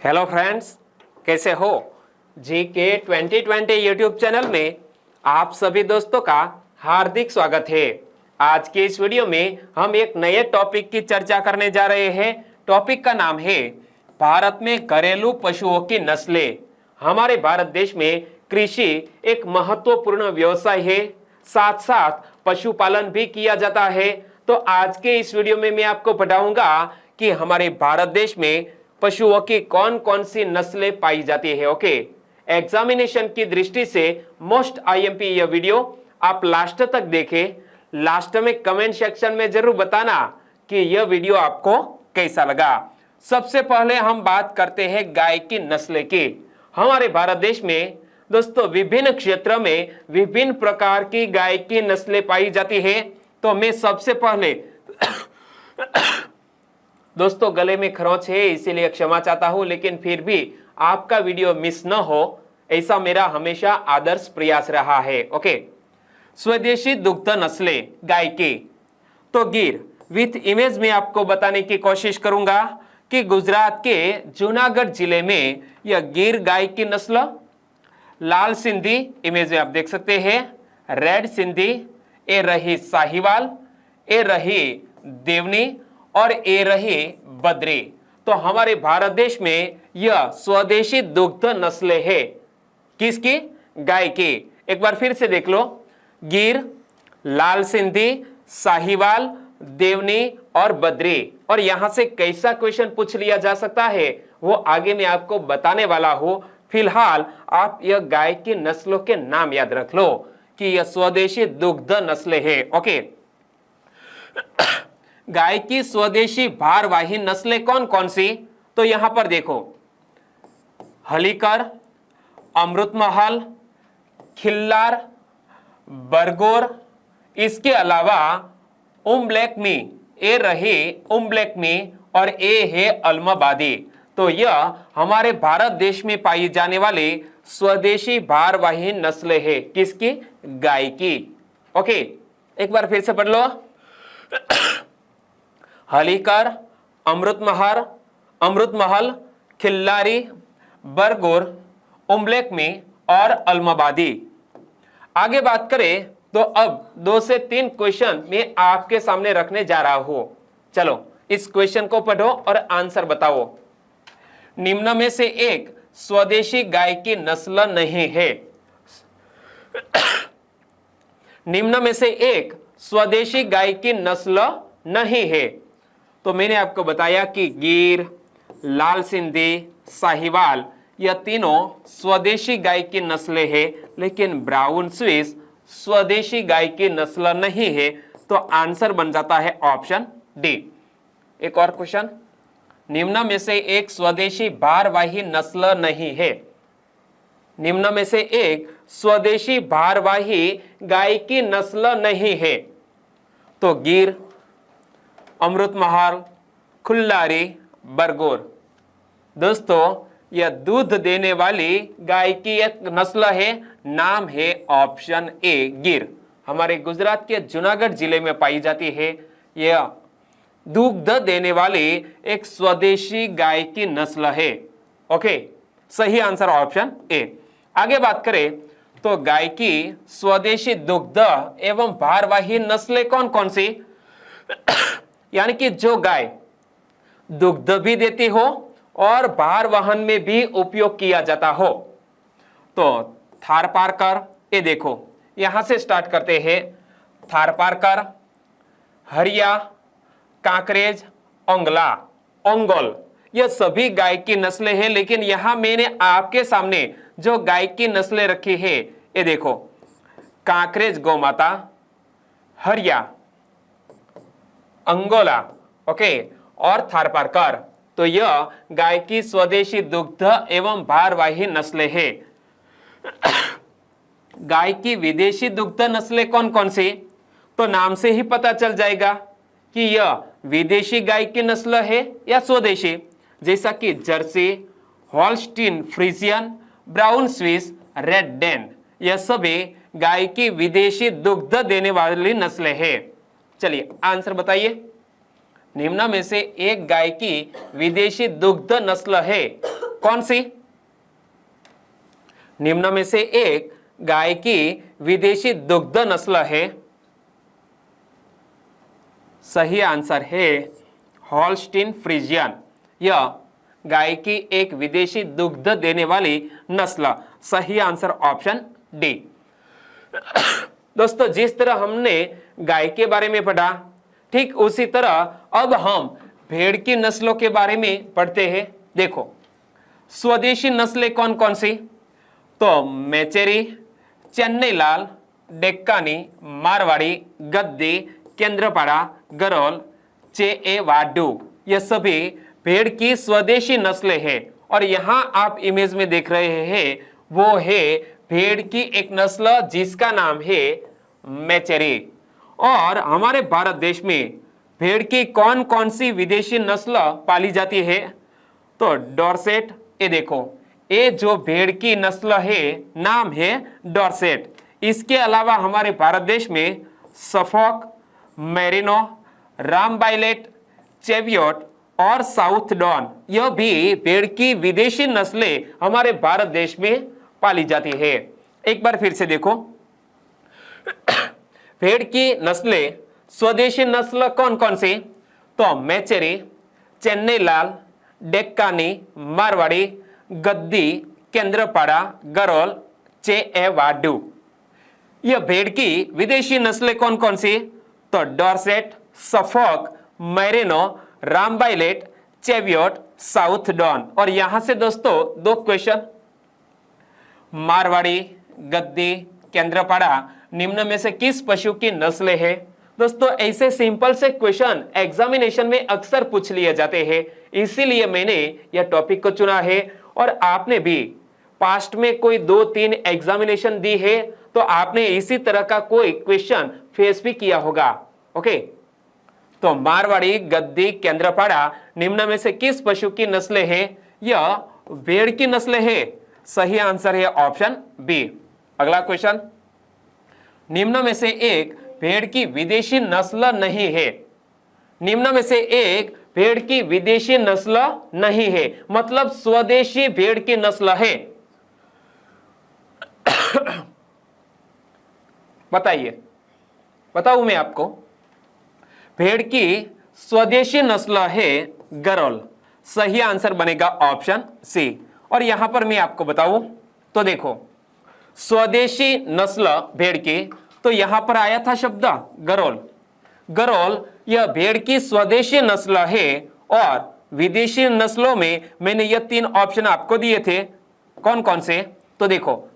Hello friends, कैसे हो? GK 2020 YouTube channel में आप सभी दोस्तों का हार्दिक स्वागत है। आज के इस वीडियो में हम एक नए टॉपिक की चर्चा करने जा रहे हैं। टॉपिक का नाम है भारत में घरेलू पशुओं की नस्लें। हमारे भारत देश में कृषि एक महत्वपूर्ण व्यवसाय है, साथ साथ पशुपालन भी किया जाता है। तो आज के इस वीडियो में मैं आपको बताऊंगा कि हमारे भारत देश में पशुओं की कौन कौन सी नस्लें पाई जाती है। ओके, एग्जामिनेशन की दृष्टि से मोस्ट आईएमपी यह वीडियो आप लास्ट तक देखें। लास्ट में कमेंट सेक्शन में जरूर बताना कि यह वीडियो आपको कैसा लगा। सबसे पहले हम बात करते हैं गाय की नस्लें की। हमारे भारत देश में दोस्तों विभिन्न क्षेत्र में विभिन्न प्रकार की गाय की नस्लें पाई जाती है। तो मैं सबसे पहले दोस्तों गले में खरोंच है, इसीलिए क्षमा चाहता हूं, लेकिन फिर भी आपका वीडियो मिस न हो ऐसा मेरा हमेशा आदर्श प्रयास रहा है। ओके, स्वदेशी दुग्ध नस्लें गाय की। तो गिर विथ इमेज में आपको बताने की कोशिश करूंगा कि गुजरात के जूनागढ़ जिले में यह गिर गाय की नस्ल लाल सिंधी, इमेज में आप देख सकते हैं, रेड सिंधी, ए रही साहिवाल, ए रही देवनी और ए रही बद्री। तो हमारे भारत देश में यह स्वदेशी दुग्ध नस्लें है। किसकी? गाय की। एक बार फिर से देख लो, गिर, लाल सिंधी, साहिवाल, देवनी और बद्री। और यहां से कैसा क्वेश्चन पूछ लिया जा सकता है वो आगे मैं आपको बताने वाला हूं। फिलहाल आप यह गाय की नस्लों के नाम याद रख लो कि यह स्वदेशी दुग्ध नस्लें है। ओके, गाय की स्वदेशी भारवाही नस्लें कौन कौन सी? तो यहां पर देखो, हलीकर, अमृतमहल, खिल्लार, बरगोर, इसके अलावा उम्ब्लैकमी, ए रही उम्ब्लैकमी और ए है अल्माबादी। तो यह हमारे भारत देश में पाई जाने वाली स्वदेशी भारवाही नस्लें है। किसकी? गाय की। ओके, एक बार फिर से पढ़ लो, हलीकर, अमृतमहल, खिल्लारी, बरगोर, उम्ब्लैकमी और अल्माबादी। आगे बात करें तो अब 2 से 3 क्वेश्चन मैं आपके सामने रखने जा रहा हूं। चलो इस क्वेश्चन को पढ़ो और आंसर बताओ। निम्न में से एक स्वदेशी गाय की नस्ल नहीं है। निम्न में से एक स्वदेशी गाय की नस्ल नहीं है। तो मैंने आपको बताया कि गिर, लाल सिंधी, साहिवाल यह तीनों स्वदेशी गाय की नस्लें हैं, लेकिन ब्राउन स्विस स्वदेशी गाय की नस्ल नहीं है। तो आंसर बन जाता है ऑप्शन डी। एक और क्वेश्चन, निम्न में से एक स्वदेशी भारवाही नस्ल नहीं है। निम्न में से एक स्वदेशी भारवाही गाय की नस्ल नहीं है। तो गिर, अमृतमहल, खुल्लारी, बरगोर। दोस्तों यह दूध देने वाली गाय की एक नस्ल है, नाम है ऑप्शन ए गिर। हमारे गुजरात के जूनागढ़ जिले में पाई जाती है। यह दूध देने वाली एक स्वदेशी गाय की नस्ल है। ओके, सही आंसर ऑप्शन ए। आगे बात करें तो गाय की स्वदेशी दुग्ध एवं भारवाही नस्लें कौन कौन सी? यानी कि जो गाय दुग्ध भी देती हो और भार वहन में भी उपयोग किया जाता हो। तो थारपारकर, ये देखो यहां से स्टार्ट करते हैं, थारपारकर, हरिया, कांकरेज, ओंगोल, यह सभी गाय की नस्लें हैं। लेकिन यहां मैंने आपके सामने जो गाय की नस्लें रखी है, ये देखो, कांकरेज गौमाता, हरिया, अंगोला, ओके, और थारपारकर। तो यह गाय की स्वदेशी दुग्ध एवं भारवाही नस्लें हैं। गाय की विदेशी दुग्ध नस्लें कौन कौन सी? तो नाम से ही पता चल जाएगा कि यह विदेशी गाय की नस्ल है या स्वदेशी, जैसा कि Jersey, Holstein Friesian, Brown Swiss, Red Dane, यह सभी गाय की विदेशी दुग्ध देने वाली नस्लें हैं। चलिए आंसर बताइए। निम्न में से एक गाय की विदेशी दुग्ध नस्ल है। कौन सी? निम्न में से एक गाय की विदेशी दुग्ध नस्ल है। सही आंसर है हॉल्स्टीन फ्रीजियन। यह गाय की एक विदेशी दुग्ध देने वाली नस्ल। सही आंसर ऑप्शन डी। दोस्तों, जिस तरह हमने गाय के बारे में पढ़ा, ठीक उसी तरह अब हम भेड़ की नस्लों के बारे में पढ़ते हैं। देखो, स्वदेशी नस्लें कौन कौन सी? तो मेचेरी, चेन्नई लाल, डेक्कानी, मारवाड़ी, गद्दी, केंद्रपाड़ा, गरोल, चेएवाडू, ये सभी भेड़ की स्वदेशी नस्लें हैं। और यहां आप इमेज में देख रहे हैं वो है भेड़ की एक नस्ल जिसका नाम है मेचेरी। और हमारे भारत देश में भेड़ की कौन कौन सी विदेशी नस्ल पाली जाती है? तो डॉर्सेट, ये देखो, ये जो भेड़ की नस्ल है नाम है डॉर्सेट। इसके अलावा हमारे भारत देश में सफोक, मेरिनो, रामबाइलेट, चेवियोट और साउथ डॉन, यह भी भेड़ की विदेशी नस्लें हमारे भारत देश में पाली जाती है। एक बार फिर से देखो, भेड़ की नस्लें, स्वदेशी नस्ल कौन कौन सी? तो मेचेरी, चेन्नई लाल, डेक्कानी, मारवाड़ी, गद्दी, केंद्रपाड़ा, गरोल, चेएवाडू। यह भेड़ की विदेशी नस्लें कौन कौन सी? तो Dorset, Suffolk, Merino, Rambouillet, Cheviot, Southdown. और यहां से दोस्तों दो क्वेश्चन, मारवाड़ी, गद्दी, केंद्रपाड़ा, निम्न में से किस पशु की नस्लें है? दोस्तों, ऐसे सिंपल से क्वेश्चन एग्जामिनेशन में अक्सर पूछ लिए जाते हैं, इसीलिए मैंने यह टॉपिक को चुना है। और आपने भी पास्ट में कोई 2-3 एग्जामिनेशन दी है तो आपने इसी तरह का कोई क्वेश्चन फेस भी किया होगा। ओके, तो मारवाड़ी, गद्दी, केंद्रपाड़ा, निम्न में से किस पशु की नस्लें हैं? यह भेड़ की नस्लें है। सही आंसर है ऑप्शन बी। अगला क्वेश्चन, निम्न में से एक भेड़ की विदेशी नस्ल नहीं है। निम्न में से एक भेड़ की विदेशी नस्ल नहीं है, मतलब स्वदेशी भेड़ की नस्ल है। बताइए, बताऊं मैं आपको। भेड़ की स्वदेशी नस्ल है गरोल। सही आंसर बनेगा ऑप्शन सी। और यहां पर मैं आपको बताऊं तो देखो, स्वदेशी नस्ल भेड़ की, तो यहां पर आया था शब्द गरोल। गरोल यह भेड़ की स्वदेशी नस्ल है। और विदेशी नस्लों में मैंने यह 3 ऑप्शन आपको दिए थे, कौन कौन से? तो देखो,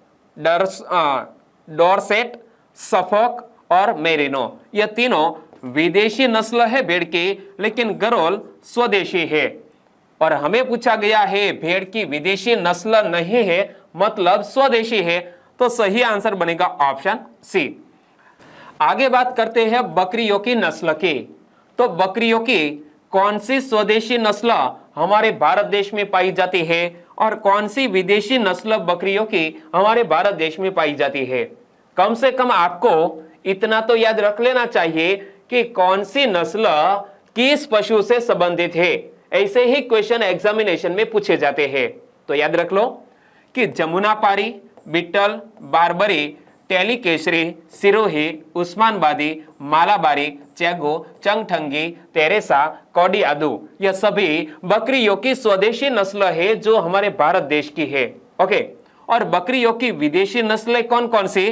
डॉर्सेट, सफोक और मेरिनो, यह तीनों विदेशी नस्ल है भेड़ की, लेकिन गरोल स्वदेशी है। और हमें पूछा गया है भेड़ की विदेशी नस्ल नहीं है, मतलब स्वदेशी है, तो सही आंसर बनेगा ऑप्शन सी। आगे बात करते हैं बकरियों की नस्ल की। तो बकरियों की कौन सी स्वदेशी नस्ल हमारे भारत देश में पाई जाती है और कौन सी विदेशी नस्ल बकरियों की हमारे भारत देश में पाई जाती है? कम से कम आपको इतना तो याद रख लेना चाहिए कि कौन सी नस्ल किस पशु से संबंधित है। ऐसे ही क्वेश्चन एग्जामिनेशन में पूछे जाते हैं, तो याद रख लो कि जमुनापारी, बिट्टल, बारबरी, टेलीकेसरी, सिरोही, उस्मानबादी, मालाबारी, चेगो, चंगठंगी, तेरेसा, कौडियादू, यह सभी बकरियों की स्वदेशी नस्ल है जो हमारे भारत देश की है। ओके, और बकरियों की विदेशी नस्लें कौन कौन सी?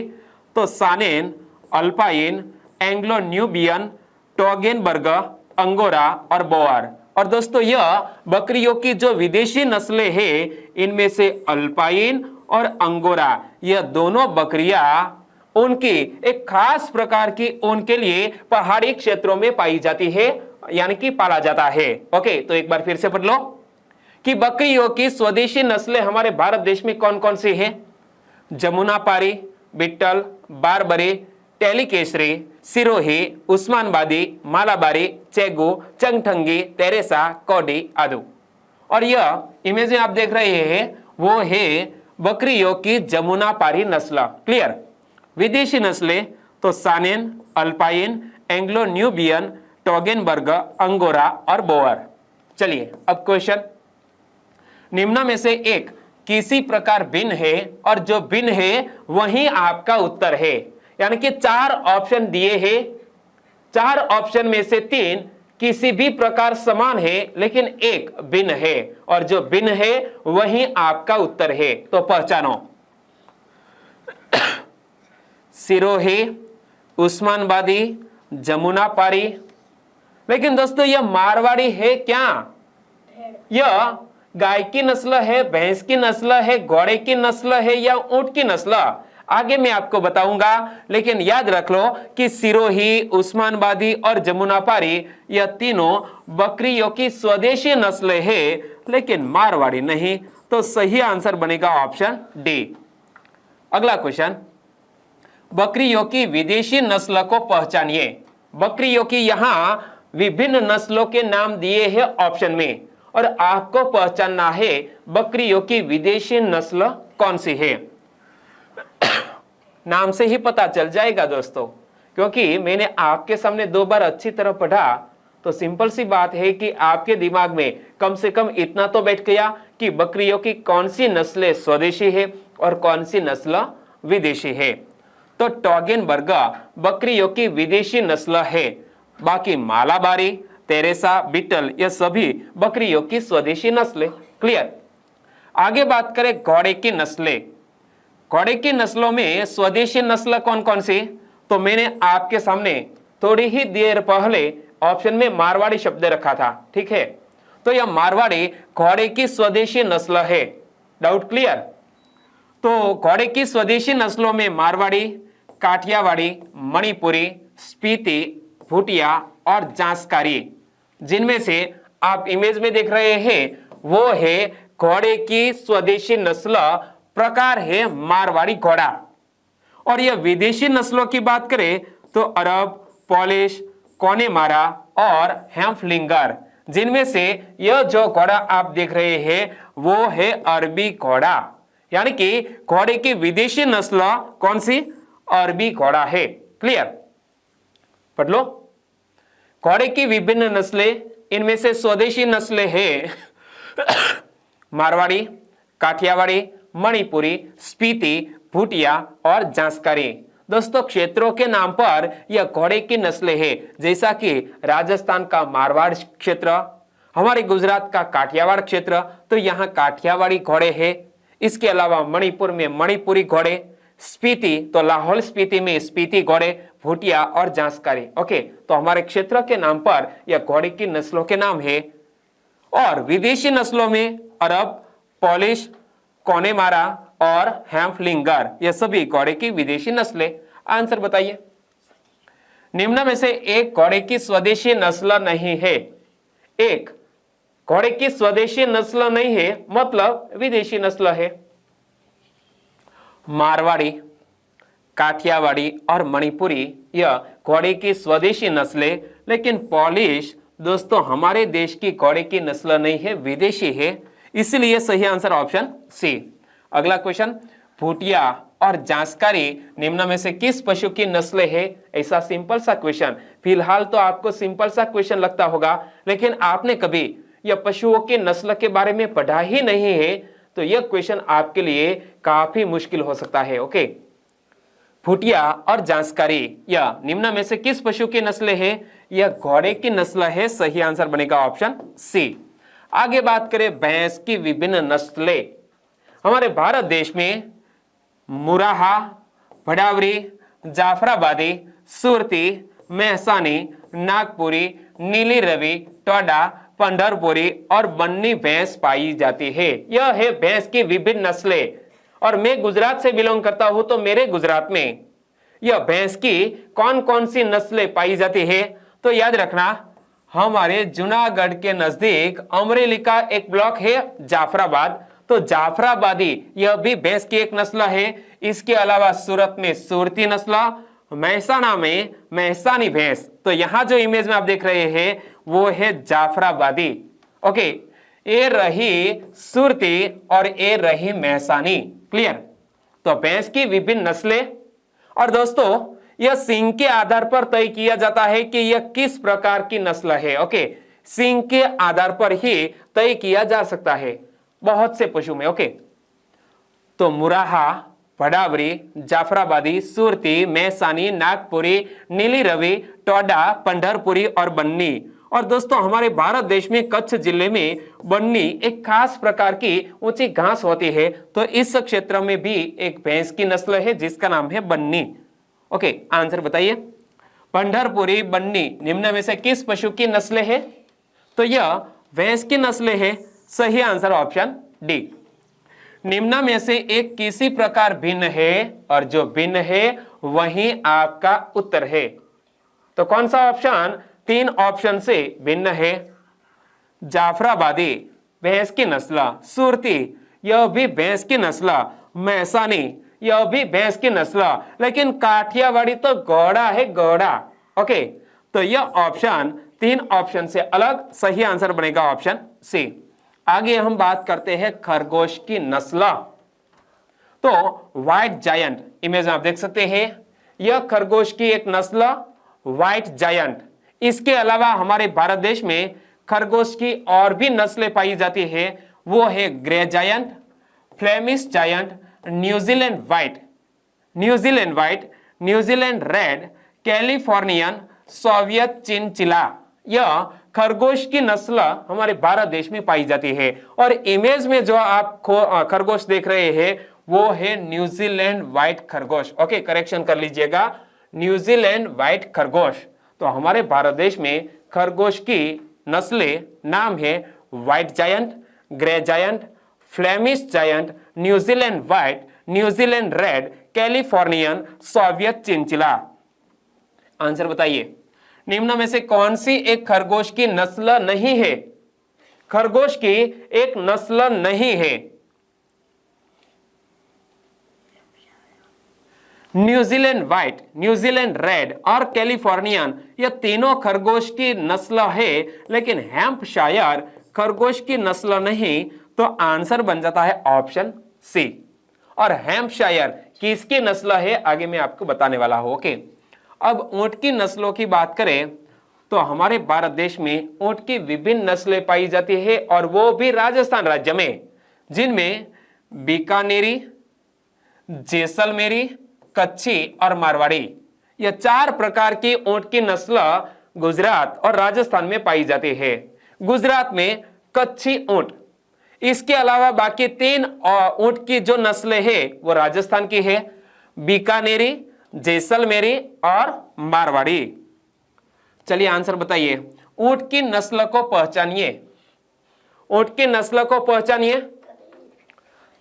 तो सानेन, अल्पाइन, एंग्लो न्यूबियन, टोगेनबर्ग, अंगोरा और बोआर। और दोस्तों, यह बकरियों की जो विदेशी नस्लें हैं, इनमें से अल्पाइन और अंगोरा, यह दोनों बकरियां उनकी एक खास प्रकार की उनके लिए पहाड़ी क्षेत्रों में पाई जाती है, यानी कि पाला जाता है। ओके, तो एक बार फिर से पढ़ लो कि बकरियों की स्वदेशी नस्लें हमारे भारत देश में कौन कौन सी हैं? जमुनापारी, बिट्टल, बारबरी, टेलीकेसरी, सिरोही, उस्मानबादी, मालाबारी, चेगू, चंगठंगी, तेरेसा, कौडी आदि। और यह इमेज में आप देख रहे हैं वो है बकरियों की जमुनापारी नस्ल। क्लियर? विदेशी नस्लें तो सानेन, अल्पाइन, एंग्लो न्यूबियन, टोगेनबर्ग, अंगोरा और बोअर। चलिए अब क्वेश्चन, निम्न में से एक किसी प्रकार भिन्न है, और जो भिन्न है वही आपका उत्तर है। यानी कि 4 ऑप्शन दिए हैं, 4 ऑप्शन में से 3 किसी भी प्रकार समान है लेकिन एक भिन्न है, और जो भिन्न है वही आपका उत्तर है। तो पहचानो। सिरोही, उस्मानाबादी, जमुना पारी। लेकिन दोस्तों यह मारवाड़ी है क्या? यह गाय की नस्ल है, भैंस की नस्ल है, घोड़े की नस्ल है या ऊंट की नस्ल? आगे मैं आपको बताऊंगा। लेकिन याद रख लो कि सिरोही, उस्मानाबादी और जमुना पारी यह तीनों बकरियों की स्वदेशी नस्लें है, लेकिन मारवाड़ी नहीं। तो सही आंसर बनेगा ऑप्शन डी। अगला क्वेश्चन, बकरियों की विदेशी नस्ल को पहचानिए। बकरियों की यहां विभिन्न नस्लों के नाम दिए हैं ऑप्शन में, और आपको पहचानना है बकरियों की विदेशी नस्ल कौन सी है। नाम से ही पता चल जाएगा दोस्तों, क्योंकि मैंने आपके सामने 2 बार अच्छी तरह पढ़ा, तो सिंपल सी बात है कि आपके दिमाग में कम से कम इतना तो बैठ गया कि बकरियों की कौन सी नस्लें स्वदेशी है और कौन सी नस्ल विदेशी है। तो टॉगेनबर्ग बकरियों की विदेशी नस्ल है, बाकी मालाबारी, तेरेसा, बीटल ये सभी बकरियों की स्वदेशी नस्लें। क्लियर। आगे बात करें घोड़े की नस्लें। घोड़े की नस्लों में स्वदेशी नस्ल कौन कौन सी? तो मैंने आपके सामने थोड़ी ही देर पहले ऑप्शन में मारवाड़ी शब्द रखा था, ठीक है। तो यह मारवाड़ी घोड़े की स्वदेशी नस्ल है। Doubt clear? तो घोड़े की स्वदेशी नस्लों में मारवाड़ी, काठियावाड़ी, मणिपुरी, स्पीति, भूटिया और जांसकारी, जिनमें से आप इमेज में देख रहे हैं वो है घोड़े की स्वदेशी नस्ल, प्रकार है मारवाड़ी घोड़ा। और यह विदेशी नस्लों की बात करें तो अरब, पॉलिश, कोनेमारा और हैम्फलिंगर, जिनमें से यह जो घोड़ा आप देख रहे हैं वो है अरबी घोड़ा। यानी कि घोड़े की विदेशी नस्ल कौन सी? अरबी घोड़ा है। क्लियर? पढ़ लो। घोड़े की विभिन्न नस्लें, इनमें से स्वदेशी नस्लें हैं मारवाड़ी, काठियावाड़ी, मणिपुरी, स्पीति, भूटिया और जांसकारी। दोस्तों क्षेत्रों के नाम पर यह घोड़े की नस्लें हैं, जैसा कि राजस्थान का मारवाड़ क्षेत्र, हमारे गुजरात का काठियावाड़ क्षेत्र, तो यहाँ काठियावाड़ी घोड़े हैं। इसके अलावा मणिपुर में मणिपुरी घोड़े, स्पीति तो लाहौल स्पीति में स्पीति घोड़े, भूटिया और जांसकारी। ओके, तो हमारे क्षेत्र के नाम पर यह घोड़े की नस्लों के नाम है। और विदेशी नस्लों में अरब, पॉलिश, कोनेमारा और हैम्फलिंगर, यह सभी घोड़े की विदेशी नस्लें। आंसर बताइए। निम्न में से एक घोड़े की स्वदेशी नस्ल नहीं है। एक घोड़े की स्वदेशी नस्ल नहीं है मतलब विदेशी नस्ल है। मारवाड़ी, काठियावाड़ी और मणिपुरी यह घोड़े की स्वदेशी नस्लें, लेकिन पॉलिश दोस्तों हमारे देश की घोड़े की नस्ल नहीं है, विदेशी है। इसलिए सही आंसर ऑप्शन सी। अगला क्वेश्चन, भूटिया और जांसकारी निम्न में से किस पशु की नस्ल है? ऐसा सिंपल सा क्वेश्चन, फिलहाल तो आपको सिंपल सा क्वेश्चन लगता होगा, लेकिन आपने कभी यह पशुओं की नस्ल के बारे में पढ़ा ही नहीं है, तो यह क्वेश्चन आपके लिए काफी मुश्किल हो सकता है। ओके, भूटिया और जांसकारी यह निम्न में से किस पशु की नस्ल है? यह घोड़े की नस्ल है। सही आंसर बनेगा ऑप्शन सी। आगे बात करें भैंस की विभिन्न नस्लें। हमारे भारत देश में मुराहा, भड़ावरी, जाफराबादी, सुरती, मेहसानी, नागपुरी, नीली रवि, टोडा, पंढरपुरी और बन्नी भैंस पाई जाती है। यह है भैंस की विभिन्न नस्लें। और मैं गुजरात से बिलोंग करता हूं, तो मेरे गुजरात में यह भैंस की कौन कौन सी नस्लें पाई जाती है? तो याद रखना, हमारे जूनागढ़ के नजदीक अमरेली का एक ब्लॉक है जाफराबाद, तो जाफराबादी यह भी भैंस की एक नस्ल है। इसके अलावा सूरत में सूरती नस्ल, महसाना में महसानी भैंस, तो यहां जो इमेज में आप देख रहे हैं वो है जाफराबादी। ओके, ये रही सूरती और ये रही महसानी। क्लियर? तो भैंस की विभिन्न नस्लें। और दोस्तों यह सींग के आधार पर तय किया जाता है कि यह किस प्रकार की नस्ल है। ओके, सींग के आधार पर ही तय किया जा सकता है। बहुत से पशु में। ओके, तो मुराहा, भड़ावरी, जाफराबादी, सुरती, मैसानी, नागपुरी, नीली रवि, टोडा, पंढरपुरी और बन्नी। और दोस्तों हमारे भारत देश में कच्छ जिले में बन्नी एक खास प्रकार की ऊंची घास होती है, तो इस क्षेत्र में भी एक भैंस की नस्ल है जिसका नाम है बन्नी। ओके, आंसर बताइए। पंढरपुरी, बन्नी निम्न में से किस पशु की नस्ल है? तो यह भैंस की नस्ल है। सही आंसर ऑप्शन डी। निम्न में से एक किसी प्रकार भिन्न है, और जो भिन्न है वही आपका उत्तर है। तो कौन सा ऑप्शन 3 ऑप्शन से भिन्न है? जाफराबादी भैंस की नस्ल, सुरती यह भी भैंस की नस्ल, मैसानी यह भी भैंस की नस्ल, लेकिन काठियावाड़ी तो घोड़ा है, घोड़ा। ओके, तो यह ऑप्शन 3 ऑप्शन से अलग। सही आंसर बनेगा ऑप्शन सी। आगे हम बात करते हैं खरगोश की नस्ल। तो व्हाइट जायंट, इमेज में आप देख सकते हैं, यह खरगोश की एक नस्ल व्हाइट जायंट। इसके अलावा हमारे भारत देश में खरगोश की और भी नस्लें पाई जाती है, वो है grey giant, Flemish giant, New Zealand white, New Zealand white, New Zealand red, Californian, Soviet chinchilla. यह खरगोश की नस्ल हमारे भारत देश में पाई जाती है। और इमेज में जो आप खरगोश देख रहे हैं वो है न्यूजीलैंड व्हाइट खरगोश। ओके, करेक्शन कर लीजिएगा, न्यूजीलैंड व्हाइट खरगोश। तो हमारे भारत देश में खरगोश की नस्लें नाम है white giant, grey giant, Flemish giant, New Zealand white, New Zealand red, Californian, Soviet chinchilla. Answer बताइए, निम्न में से कौन सी एक खरगोश की नस्ल नहीं है? खरगोश की एक नस्ल नहीं है। न्यूजीलैंड व्हाइट, न्यूजीलैंड रेड और कैलिफोर्नियन यह तीनों खरगोश की नस्ल है, लेकिन हैम्पशायर खरगोश की नस्ल नहीं। तो आंसर बन जाता है ऑप्शन सी। और हैम्पशायर किसकी नस्ल है आगे मैं आपको बताने वाला हूं। ओके, अब ऊंट की नस्लों की बात करें तो हमारे भारत देश में ऊंट की विभिन्न नस्लें पाई जाती है, और वो भी राजस्थान राज्य में, जिनमें बीकानेरी, जैसलमेरी, कच्छी और मारवाड़ी, यह 4 प्रकार की ऊंट की नस्ल गुजरात और राजस्थान में पाई जाती है। गुजरात में कच्छी ऊंट, इसके अलावा बाकी 3 ऊंट की जो नस्लें है वो राजस्थान की है, बीकानेरी, जैसलमेरी और मारवाड़ी। चलिए आंसर बताइए, ऊंट की नस्ल को पहचानिए, ऊंट की नस्ल को पहचानिए।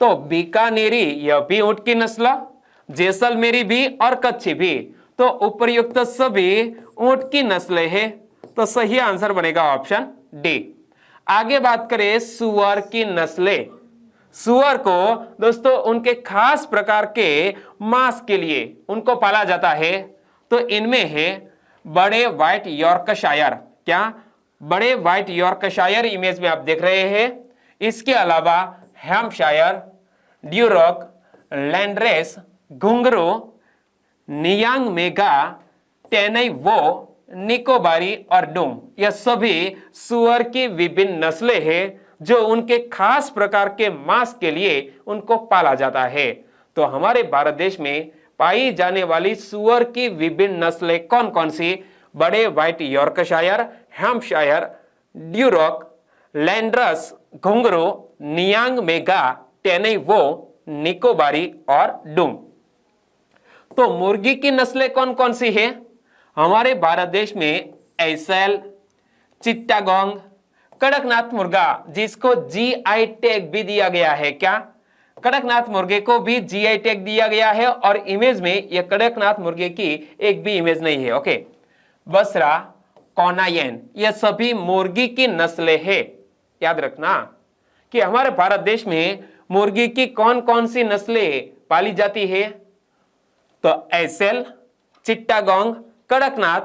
तो बीकानेरी यह भी ऊंट की नस्ल, जैसलमेरी भी और कच्छी भी, तो उपर्युक्त सभी ऊंट की नस्लें हैं। तो सही आंसर बनेगा ऑप्शन डी। आगे बात करें सुअर की नस्लें। सुअर को दोस्तों उनके खास प्रकार के मांस के लिए उनको पाला जाता है। तो इनमें है बड़े व्हाइट यॉर्कशायर, क्या बड़े व्हाइट यॉर्कशायर इमेज में आप देख रहे हैं। इसके अलावा हैम्पशायर, ड्यूरॉक, लैंड्रेस, घुंघरू, नियांग मेगा, टेनई वो, निकोबारी और डूम, यह सभी सुअर की विभिन्न नस्लें हैं जो उनके खास प्रकार के मांस के लिए उनको पाला जाता है। तो हमारे भारत देश में पाई जाने वाली सुअर की विभिन्न नस्लें कौन कौन सी? बड़े व्हाइट यॉर्कशायर, हैम्पशायर, ड्यूरॉक, लैंड्रस, घुंघरू, नियांग मेगा, टेनई वो, निकोबारी और डूम। तो मुर्गी की नस्लें कौन कौन सी है? हमारे भारत देश में एसेल, चिट्टागोंग, कड़कनाथ मुर्गा, जिसको जीआई टैग भी दिया गया है। क्या कड़कनाथ मुर्गे को भी जीआई टैग दिया गया है? और इमेज में यह कड़कनाथ मुर्गे की एक भी इमेज नहीं है। ओके, बसरा, कौनायन, यह सभी मुर्गी की नस्लें है। याद रखना कि हमारे भारत देश में मुर्गी की कौन कौन सी नस्लें पाली जाती है। तो एसेल, चिट्टागोंग, कड़कनाथ,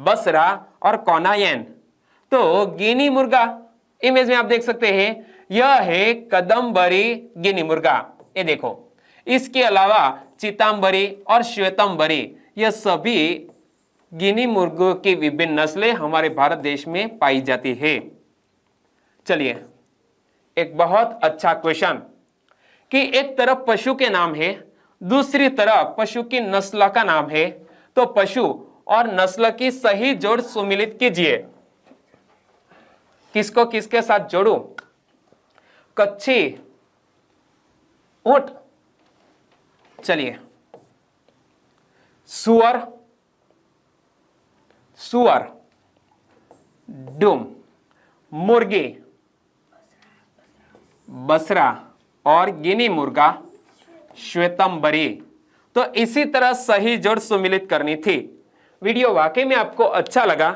बसरा और कौनायन। तो गिनी मुर्गा इमेज में आप देख सकते हैं, यह है कदम्बरी गिनी मुर्गा, ये देखो। इसके अलावा चितांबरी और श्वेतंबरी, यह सभी गिनी मुर्गों की विभिन्न नस्लें हमारे भारत देश में पाई जाती है। चलिए एक बहुत अच्छा क्वेश्चन कि एक तरफ पशु के नाम है, दूसरी तरफ पशु की नस्ल का नाम है, तो पशु और नस्ल की सही जोड़ सुमिलित कीजिए। किसको किसके साथ जोड़ू? कच्छी, ऊंट, चलिए सुअर, सुअर, डूम, मुर्गी, बसरा और गिनी मुर्गा, श्वेतंबरी। तो इसी तरह सही जोड़ सुमिलित करनी थी। वीडियो वाकई में आपको अच्छा लगा,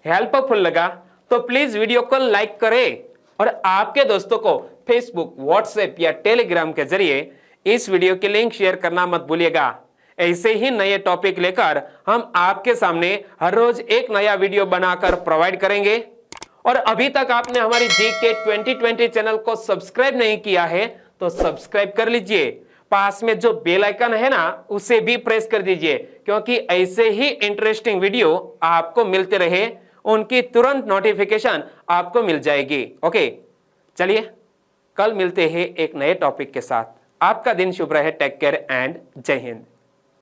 हेल्पफुल लगा, तो प्लीज वीडियो को लाइक करें और आपके दोस्तों को फेसबुक, व्हाट्सएप या टेलीग्राम के जरिए इस वीडियो की लिंक शेयर करना मत भूलिएगा। ऐसे ही नए टॉपिक लेकर हम आपके सामने हर रोज एक नया वीडियो बनाकर प्रोवाइड करेंगे। और अभी तक आपने हमारी जीके 2020 चैनल को सब्सक्राइब नहीं किया है तो सब्सक्राइब कर लीजिए। पास में जो बेल आइकन है ना, उसे भी प्रेस कर दीजिए, क्योंकि ऐसे ही इंटरेस्टिंग वीडियो आपको मिलते रहे, उनकी तुरंत नोटिफिकेशन आपको मिल जाएगी। ओके, चलिए कल मिलते हैं एक नए टॉपिक के साथ। आपका दिन शुभ रहे। टेक केयर एंड जय हिंद।